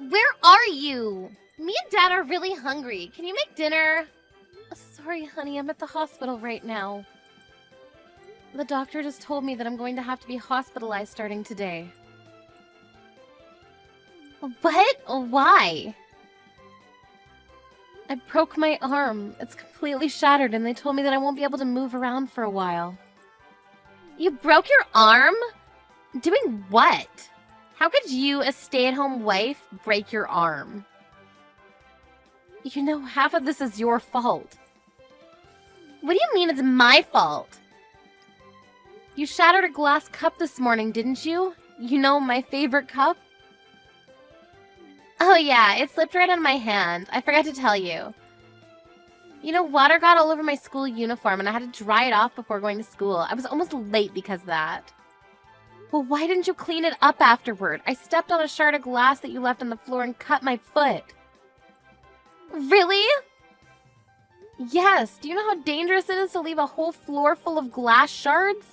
where are you? Me and Dad are really hungry. Can you make dinner? Sorry, honey, I'm at the hospital right now. The doctor just told me that I'm going to have to be hospitalized starting today. What? Why? I broke my arm. It's completely shattered, and they told me that I won't be able to move around for a while. You broke your arm? Doing what? How could you, a stay-at-home wife, break your arm? You know, half of this is your fault. What do you mean it's my fault? You shattered a glass cup this morning, didn't you? You know, my favorite cup? Oh yeah, it slipped right on my hand. I forgot to tell you. You know, water got all over my school uniform and I had to dry it off before going to school. I was almost late because of that. Well, why didn't you clean it up afterward? I stepped on a shard of glass that you left on the floor and cut my foot. Really? Yes. Do you know how dangerous it is to leave a whole floor full of glass shards?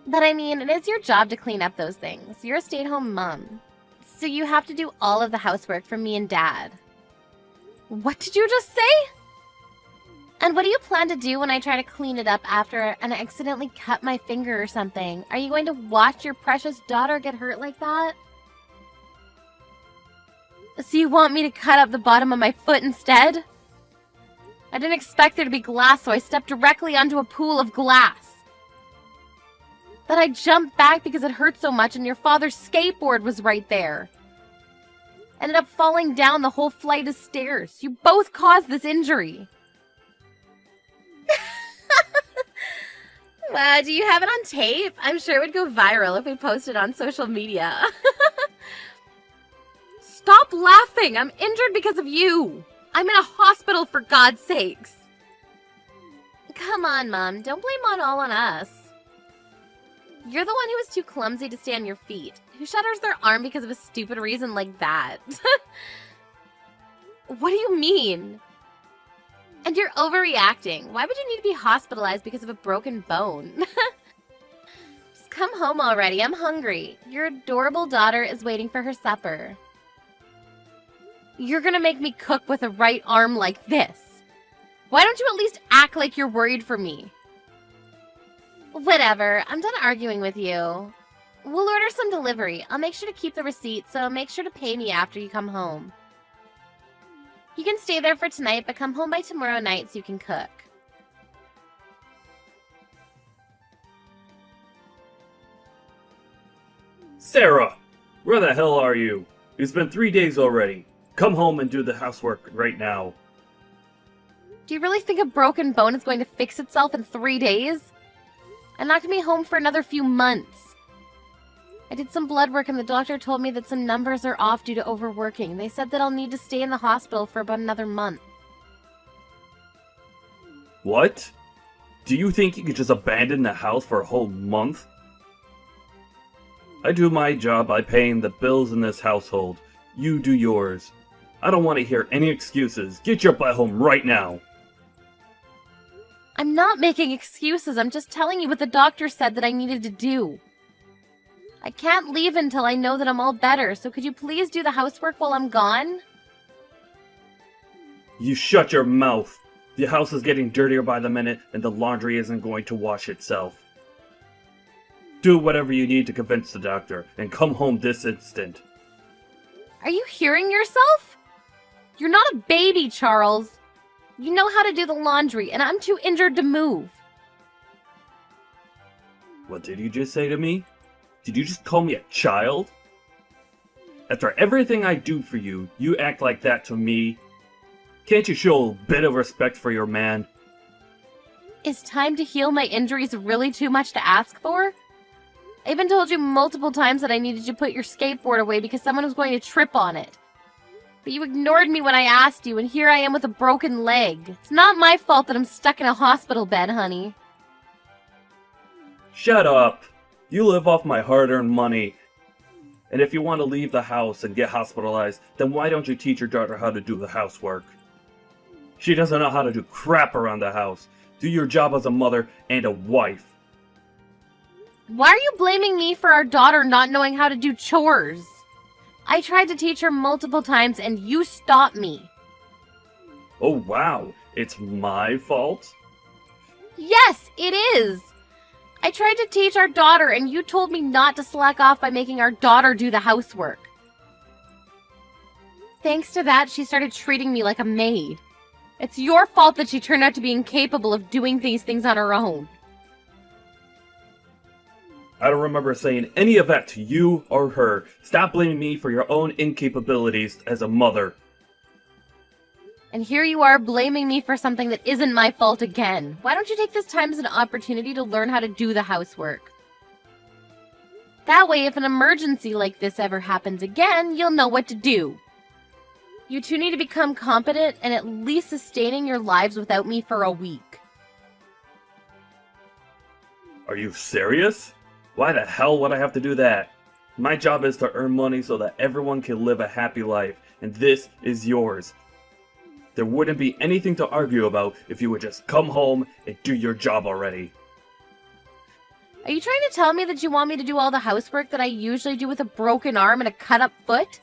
But I mean, it is your job to clean up those things. You're a stay-at-home mom. So you have to do all of the housework for me and Dad. What did you just say? And what do you plan to do when I try to clean it up after and I accidentally cut my finger or something? Are you going to watch your precious daughter get hurt like that? So you want me to cut up the bottom of my foot instead? I didn't expect there to be glass, so I stepped directly onto a pool of glass. Then I jumped back because it hurt so much and your father's skateboard was right there. Ended up falling down the whole flight of stairs. You both caused this injury. Wow, do you have it on tape? I'm sure it would go viral if we posted on social media. Stop laughing! I'm injured because of you! I'm in a hospital, for God's sakes! Come on, Mom. Don't blame it all on us. You're the one who was too clumsy to stay on your feet. Who shatters their arm because of a stupid reason like that? What do you mean? And you're overreacting. Why would you need to be hospitalized because of a broken bone? Just come home already. I'm hungry. Your adorable daughter is waiting for her supper. You're gonna make me cook with a right arm like this. Why don't you at least act like you're worried for me? Whatever. I'm done arguing with you. We'll order some delivery. I'll make sure to keep the receipt, so make sure to pay me after you come home. You can stay there for tonight, but come home by tomorrow night so you can cook. Sarah! Where the hell are you? It's been 3 days already. Come home and do the housework right now. Do you really think a broken bone is going to fix itself in 3 days? I'm not going to be home for another few months. I did some blood work and the doctor told me that some numbers are off due to overworking. They said that I'll need to stay in the hospital for about another month. What? Do you think you could just abandon the house for a whole month? I do my job by paying the bills in this household. You do yours. I don't want to hear any excuses. Get your butt home right now. I'm not making excuses. I'm just telling you what the doctor said that I needed to do. I can't leave until I know that I'm all better, so could you please do the housework while I'm gone? You shut your mouth. The house is getting dirtier by the minute, and the laundry isn't going to wash itself. Do whatever you need to convince the doctor, and come home this instant. Are you hearing yourself? You're not a baby, Charles. You know how to do the laundry, and I'm too injured to move. What did you just say to me? Did you just call me a child? After everything I do for you, you act like that to me? Can't you show a bit of respect for your man? Is time to heal my injuries really too much to ask for? I even told you multiple times that I needed to put your skateboard away because someone was going to trip on it. But you ignored me when I asked you, and here I am with a broken leg. It's not my fault that I'm stuck in a hospital bed, honey. Shut up! You live off my hard-earned money. And if you want to leave the house and get hospitalized, then why don't you teach your daughter how to do the housework? She doesn't know how to do crap around the house. Do your job as a mother and a wife. Why are you blaming me for our daughter not knowing how to do chores? I tried to teach her multiple times and you stopped me. Oh wow, it's my fault? Yes, it is! I tried to teach our daughter and you told me not to slack off by making our daughter do the housework. Thanks to that, she started treating me like a maid. It's your fault that she turned out to be incapable of doing these things on her own. I don't remember saying any of that to you or her. Stop blaming me for your own incapabilities as a mother. And here you are blaming me for something that isn't my fault again. Why don't you take this time as an opportunity to learn how to do the housework? That way, if an emergency like this ever happens again, you'll know what to do. You two need to become competent and at least sustaining your lives without me for a week. Are you serious? Why the hell would I have to do that? My job is to earn money so that everyone can live a happy life, and this is yours. There wouldn't be anything to argue about if you would just come home and do your job already. Are you trying to tell me that you want me to do all the housework that I usually do with a broken arm and a cut-up foot?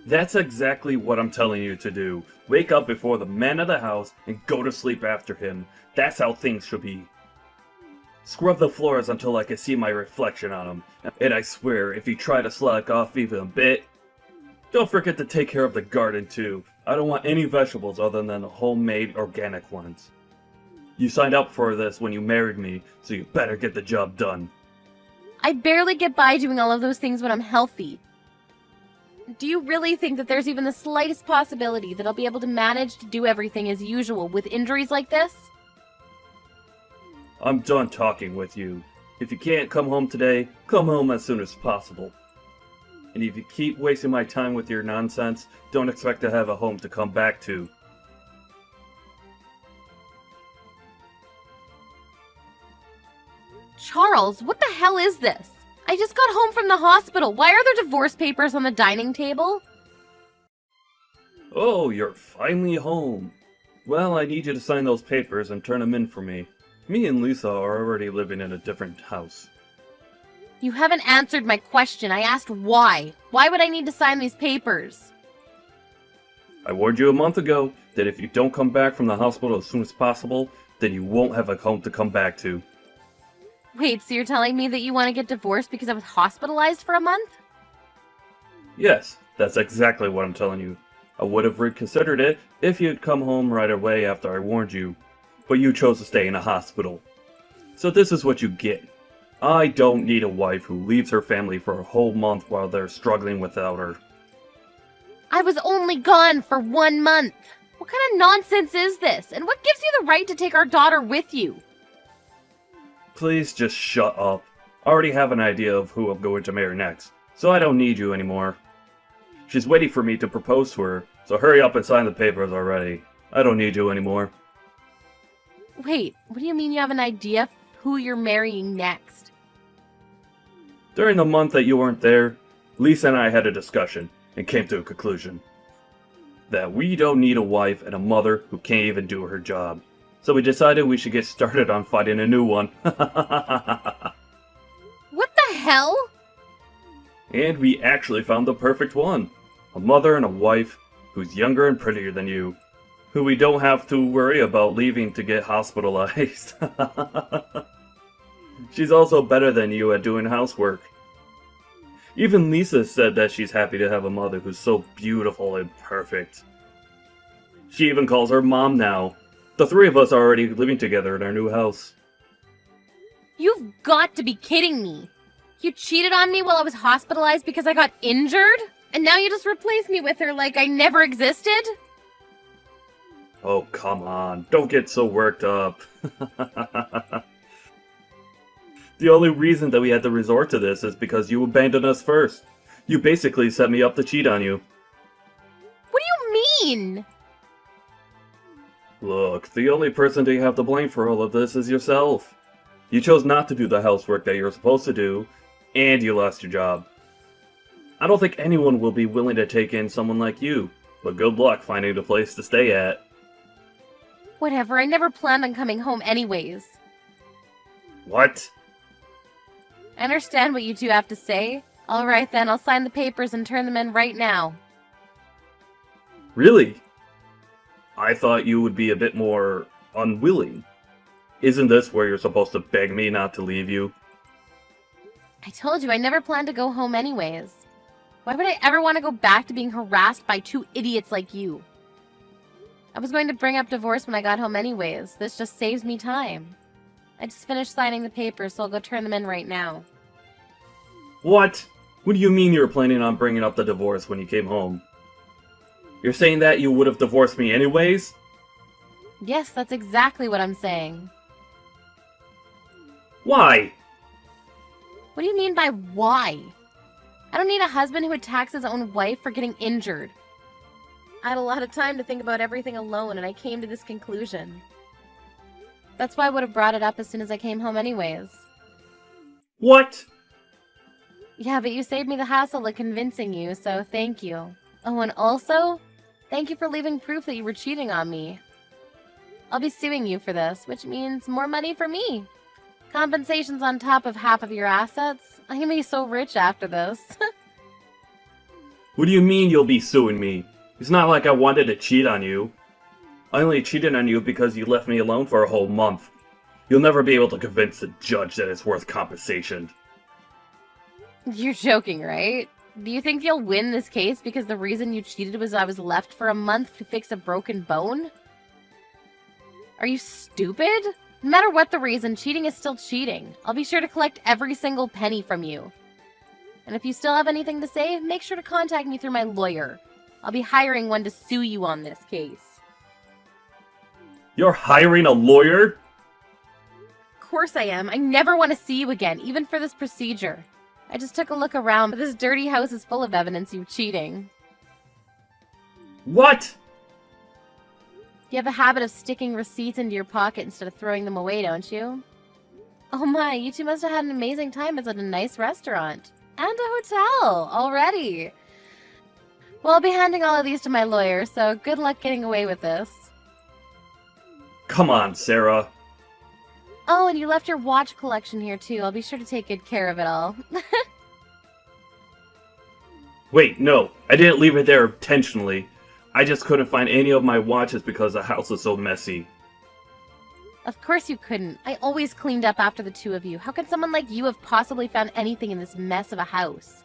That's exactly what I'm telling you to do. Wake up before the man of the house and go to sleep after him. That's how things should be. Scrub the floors until I can see my reflection on them. And I swear, if you try to slack off even a bit, don't forget to take care of the garden too. I don't want any vegetables other than the homemade organic ones. You signed up for this when you married me, so you better get the job done. I barely get by doing all of those things when I'm healthy. Do you really think that there's even the slightest possibility that I'll be able to manage to do everything as usual with injuries like this? I'm done talking with you. If you can't come home today, come home as soon as possible. And if you keep wasting my time with your nonsense, don't expect to have a home to come back to. Charles, what the hell is this? I just got home from the hospital. Why are there divorce papers on the dining table? Oh, you're finally home. Well, I need you to sign those papers and turn them in for me. Me and Lisa are already living in a different house. You haven't answered my question. I asked why. Why would I need to sign these papers? I warned you a month ago that if you don't come back from the hospital as soon as possible, then you won't have a home to come back to. Wait, so you're telling me that you want to get divorced because I was hospitalized for a month? Yes, that's exactly what I'm telling you. I would have reconsidered it if you'd come home right away after I warned you, but you chose to stay in a hospital. So this is what you get. I don't need a wife who leaves her family for a whole month while they're struggling without her. I was only gone for 1 month. What kind of nonsense is this? And what gives you the right to take our daughter with you? Please just shut up. I already have an idea of who I'm going to marry next, so I don't need you anymore. She's waiting for me to propose to her, so hurry up and sign the papers already. I don't need you anymore. Wait, what do you mean you have an idea of who you're marrying next? During the month that you weren't there, Lisa and I had a discussion and came to a conclusion. That we don't need a wife and a mother who can't even do her job. So we decided we should get started on finding a new one. What the hell? And we actually found the perfect one. A mother and a wife who's younger and prettier than you. Who we don't have to worry about leaving to get hospitalized. She's also better than you at doing housework. Even Lisa said that she's happy to have a mother who's so beautiful and perfect. She even calls her mom now. The three of us are already living together in our new house. You've got to be kidding me. You cheated on me while I was hospitalized because I got injured? And now you just replace me with her like I never existed? Oh, come on. Don't get so worked up. The only reason that we had to resort to this is because you abandoned us first. You basically set me up to cheat on you. What do you mean? Look, the only person that you have to blame for all of this is yourself. You chose not to do the housework that you're supposed to do, and you lost your job. I don't think anyone will be willing to take in someone like you, but good luck finding a place to stay at. Whatever, I never planned on coming home anyways. What? I understand what you two have to say. Alright then, I'll sign the papers and turn them in right now. Really? I thought you would be a bit more unwilling. Isn't this where you're supposed to beg me not to leave you? I told you I never planned to go home anyways. Why would I ever want to go back to being harassed by two idiots like you? I was going to bring up divorce when I got home anyways. This just saves me time. I just finished signing the papers, so I'll go turn them in right now. What? What do you mean you were planning on bringing up the divorce when you came home? You're saying that you would have divorced me anyways? Yes, that's exactly what I'm saying. Why? What do you mean by why? I don't need a husband who attacks his own wife for getting injured. I had a lot of time to think about everything alone, and I came to this conclusion. That's why I would have brought it up as soon as I came home anyways. What? Yeah, but you saved me the hassle of convincing you, so thank you. Oh, and also, thank you for leaving proof that you were cheating on me. I'll be suing you for this, which means more money for me. Compensation's on top of half of your assets. I'm gonna be so rich after this. What do you mean you'll be suing me? It's not like I wanted to cheat on you. I only cheated on you because you left me alone for a whole month. You'll never be able to convince the judge that it's worth compensation. You're joking, right? Do you think you'll win this case because the reason you cheated was I was left for a month to fix a broken bone? Are you stupid? No matter what the reason, cheating is still cheating. I'll be sure to collect every single penny from you. And if you still have anything to say, make sure to contact me through my lawyer. I'll be hiring one to sue you on this case. You're hiring a lawyer? Of course I am. I never want to see you again, even for this procedure. I just took a look around, but this dirty house is full of evidence you cheating. What? You have a habit of sticking receipts into your pocket instead of throwing them away, don't you? Oh my, you two must have had an amazing time at a nice restaurant. And a hotel, already. Well, I'll be handing all of these to my lawyer, so good luck getting away with this. Come on, Sarah. Oh, and you left your watch collection here too. I'll be sure to take good care of it all. Wait, no. I didn't leave it there intentionally. I just couldn't find any of my watches because the house was so messy. Of course you couldn't. I always cleaned up after the two of you. How could someone like you have possibly found anything in this mess of a house?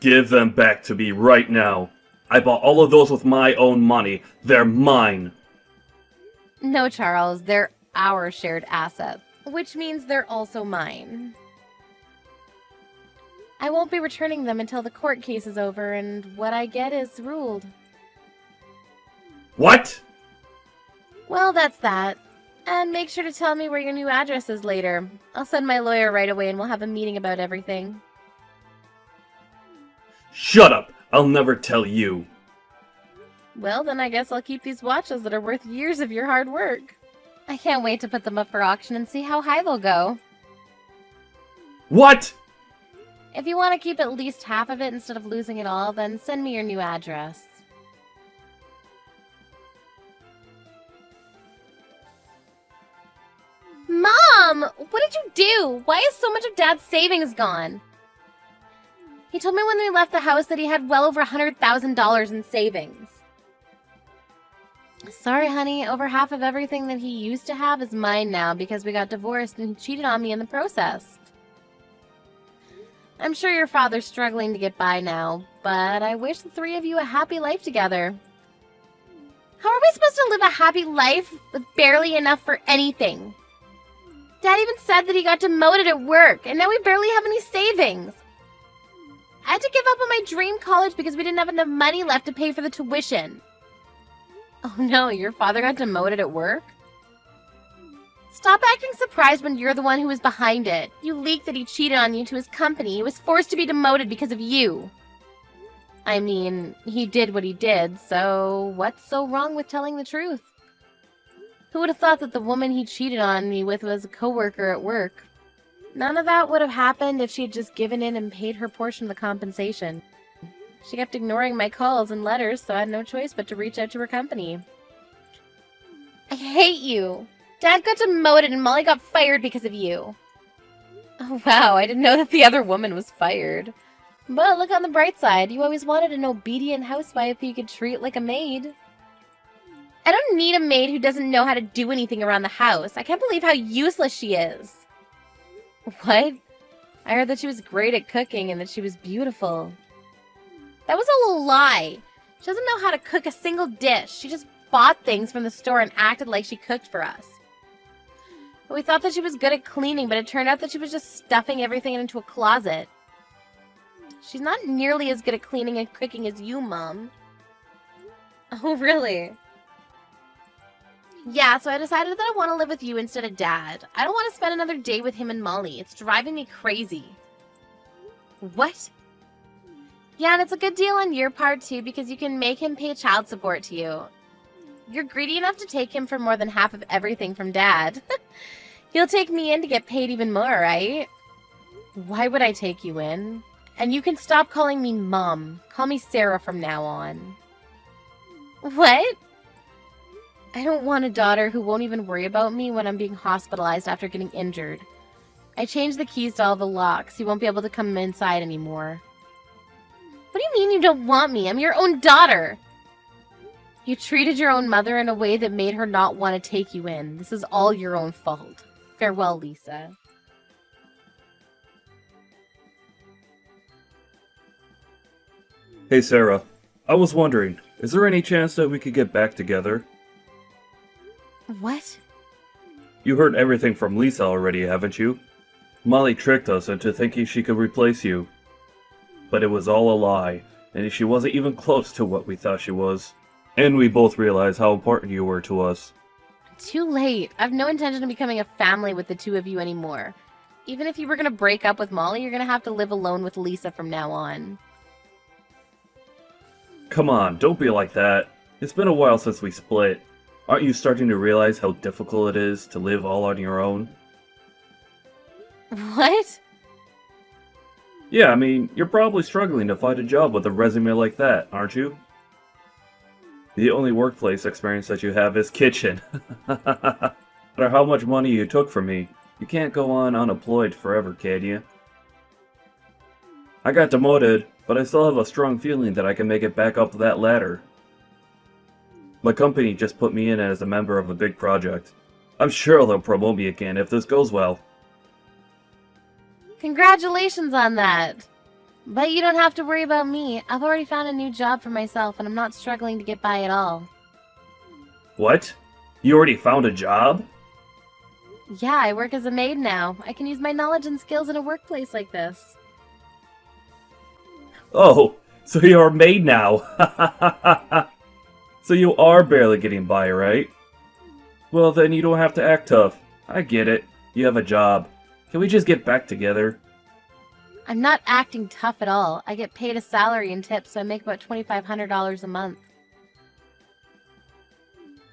Give them back to me right now. I bought all of those with my own money. They're mine. No, Charles. They're our shared assets, which means they're also mine. I won't be returning them until the court case is over and what I get is ruled. What? Well, that's that. And make sure to tell me where your new address is later. I'll send my lawyer right away and we'll have a meeting about everything. Shut up! I'll never tell you. Well, then I guess I'll keep these watches that are worth years of your hard work. I can't wait to put them up for auction and see how high they'll go. What? If you want to keep at least half of it instead of losing it all, then send me your new address. Mom! What did you do? Why is so much of Dad's savings gone? He told me when we left the house that he had well over $100,000 in savings. Sorry, honey. Over half of everything that he used to have is mine now because we got divorced and he cheated on me in the process. I'm sure your father's struggling to get by now, but I wish the three of you a happy life together. How are we supposed to live a happy life with barely enough for anything? Dad even said that he got demoted at work, and now we barely have any savings. I had to give up on my dream college because we didn't have enough money left to pay for the tuition. Oh no, your father got demoted at work? Stop acting surprised when you're the one who was behind it. You leaked that he cheated on you to his company. He was forced to be demoted because of you. I mean, he did what he did, so what's so wrong with telling the truth? Who would have thought that the woman he cheated on me with was a coworker at work? None of that would have happened if she had just given in and paid her portion of the compensation. She kept ignoring my calls and letters, so I had no choice but to reach out to her company. I hate you! Dad got demoted and Molly got fired because of you. Oh wow, I didn't know that the other woman was fired. But look on the bright side, you always wanted an obedient housewife who you could treat like a maid. I don't need a maid who doesn't know how to do anything around the house. I can't believe how useless she is. What? I heard that she was great at cooking and that she was beautiful. That was a lie. She doesn't know how to cook a single dish. She just bought things from the store and acted like she cooked for us. But we thought that she was good at cleaning, but it turned out that she was just stuffing everything into a closet. She's not nearly as good at cleaning and cooking as you, Mom. Oh, really? Yeah, so I decided that I want to live with you instead of Dad. I don't want to spend another day with him and Molly. It's driving me crazy. What? Yeah, and it's a good deal on your part, too, because you can make him pay child support to you. You're greedy enough to take him for more than half of everything from Dad. He'll take me in to get paid even more, right? Why would I take you in? And you can stop calling me Mom. Call me Sarah from now on. What? I don't want a daughter who won't even worry about me when I'm being hospitalized after getting injured. I changed the keys to all the locks. You won't be able to come inside anymore. What do you mean you don't want me? I'm your own daughter. You treated your own mother in a way that made her not want to take you in. This is all your own fault. Farewell, Lisa. Hey Sarah, I was wondering, is there any chance that we could get back together? What? You heard everything from Lisa already, haven't you? Molly tricked us into thinking she could replace you. But it was all a lie, and she wasn't even close to what we thought she was. And we both realized how important you were to us. Too late. I have no intention of becoming a family with the two of you anymore. Even if you were going to break up with Molly, you're going to have to live alone with Lisa from now on. Come on, don't be like that. It's been a while since we split. Aren't you starting to realize how difficult it is to live all on your own? What? Yeah, I mean, you're probably struggling to find a job with a resume like that, aren't you? The only workplace experience that you have is kitchen. No matter how much money you took from me, you can't go on unemployed forever, can you? I got demoted, but I still have a strong feeling that I can make it back up that ladder. My company just put me in as a member of a big project. I'm sure they'll promote me again if this goes well. Congratulations on that. But you don't have to worry about me. I've already found a new job for myself, and I'm not struggling to get by at all. What? You already found a job? Yeah, I work as a maid now. I can use my knowledge and skills in a workplace like this. Oh, so you're a maid now. So you are barely getting by, right? Well, then you don't have to act tough. I get it. You have a job. Can we just get back together? I'm not acting tough at all. I get paid a salary and tips, so I make about $2,500 a month.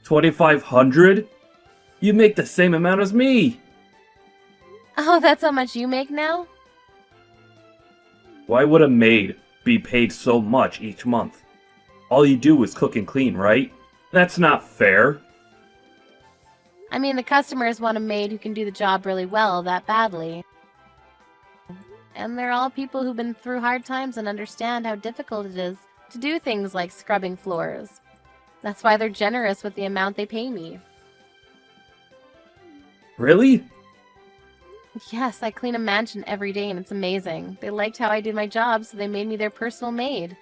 2,500? You make the same amount as me! Oh, that's how much you make now? Why would a maid be paid so much each month? All you do is cook and clean, right? That's not fair. I mean, the customers want a maid who can do the job really well, that badly. And they're all people who've been through hard times and understand how difficult it is to do things like scrubbing floors. That's why they're generous with the amount they pay me. Really? Yes, I clean a mansion every day and it's amazing. They liked how I did my job, so they made me their personal maid.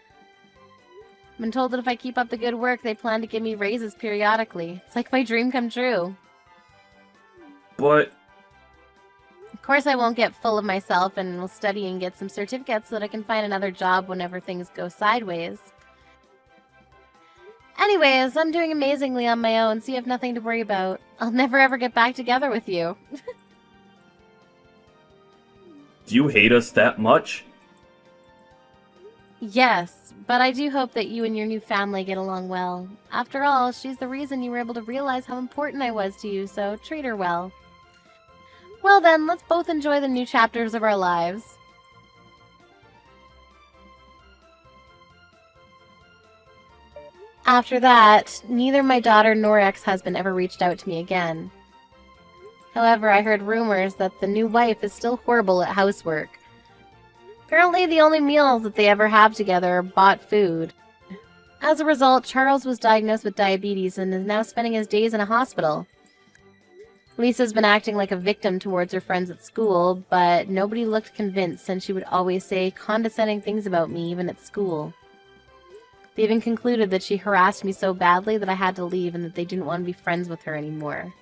I've been told that if I keep up the good work, they plan to give me raises periodically. It's like my dream come true. But... Of course I won't get full of myself and will study and get some certificates so that I can find another job whenever things go sideways. Anyways, I'm doing amazingly on my own, so you have nothing to worry about. I'll never ever get back together with you. Do you hate us that much? Yes, but I do hope that you and your new family get along well. After all, she's the reason you were able to realize how important I was to you, so treat her well. Well then, let's both enjoy the new chapters of our lives. After that, neither my daughter nor ex-husband ever reached out to me again. However, I heard rumors that the new wife is still horrible at housework. Apparently, the only meals that they ever have together are bought food. As a result, Charles was diagnosed with diabetes and is now spending his days in a hospital. Lisa's been acting like a victim towards her friends at school, but nobody looked convinced since she would always say condescending things about me even at school. They even concluded that she harassed me so badly that I had to leave and that they didn't want to be friends with her anymore.